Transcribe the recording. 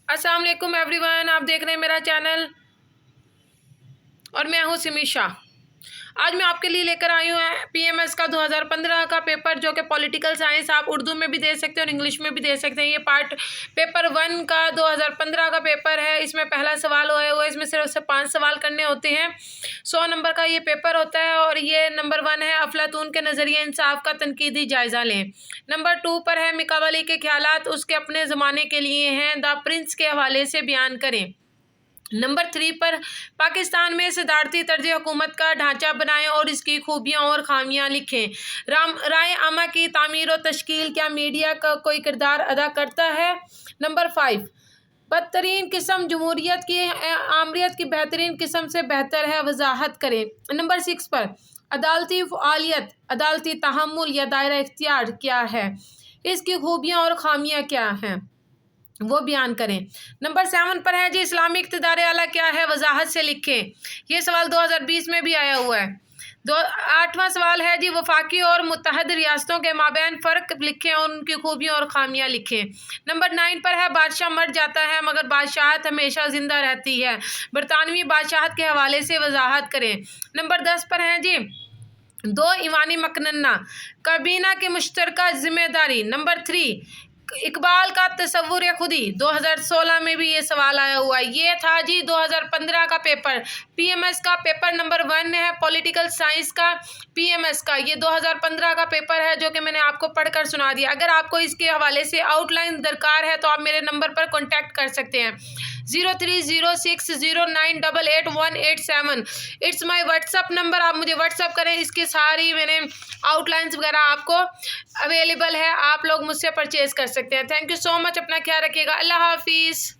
अस्सलाम वालेकुम एवरीवन, आप देख रहे हैं मेरा चैनल और मैं हूं सिमीशा। आज मैं आपके लिए लेकर आई हूँ पीएमएस का 2015 का पेपर, जो कि पॉलिटिकल साइंस आप उर्दू में भी दे सकते हैं और इंग्लिश में भी दे सकते हैं। ये पार्ट पेपर 1 का 2015 का पेपर है। इसमें पहला सवाल हुआ है, इसमें सिर्फ से 5 सवाल करने होते हैं। 100 नंबर का ये पेपर होता है और ये नंबर 1 है अफलातून के नज़रिए इंसाफ का तनकीदी जायज़ा लें। नंबर 2 पर है मिकावली के ख्यालात उसके अपने ज़माने के लिए हैं, द प्रिंस के हवाले से बयान करें। नंबर 3 पर पाकिस्तान में सदारती तर्ज हुकूमत का ढांचा बनाएं और इसकी खूबियां और खामियां लिखें। राय आमा की तामीर और तश्कील क्या मीडिया का कोई किरदार अदा करता है। नंबर 5 बदतरीन किस्म जमहूरियत की आमरीत की बेहतरीन किस्म से बेहतर है, वजाहत करें। नंबर 6 पर अदालती फ़आलियत, अदालती तहम्मुल या दायरा इख्तियार क्या है, इसकी खूबियाँ और खामियाँ क्या हैं, वो बयान करें। नंबर 7 पर है जी इस्लामी इक़्तिदार आला क्या है, वजाहत से लिखें। ये सवाल 2020 में भी आया हुआ है। 8वां सवाल है जी वफाकी और मुत्तहद रियासतों के माबैन फ़र्क लिखें और उनकी खूबियाँ और खामियाँ लिखें। नंबर 9 पर है बादशाह मर जाता है मगर बादशाहत हमेशा ज़िंदा रहती है, बरतानवी बादशाहत के हवाले से वजाहत करें। नंबर 10 पर है जी 2 ईवानी मकनन्ना काबीना की मुश्तरका ज़िम्मेदारी। नंबर 3 इकबाल का तसव्वुर खुदी, 2016 में भी ये सवाल आया हुआ है। ये था जी 2015 का पेपर। पीएमएस का पेपर नंबर 1 है पॉलिटिकल साइंस का। पीएमएस का ये 2015 का पेपर है, जो कि मैंने आपको पढ़कर सुना दिया। अगर आपको इसके हवाले से आउटलाइन दरकार है तो आप मेरे नंबर पर कॉन्टैक्ट कर सकते हैं 030609888187। इट्स माई व्हाट्सअप नंबर, आप मुझे व्हाट्सअप करें। इसकी सारी मैंने आउटलाइंस वगैरह आपको अवेलेबल है, आप लोग मुझसे परचेज़ कर सकते हैं। थैंक यू सो मच, अपना ख्याल रखिएगा। अल्लाह हाफिज़।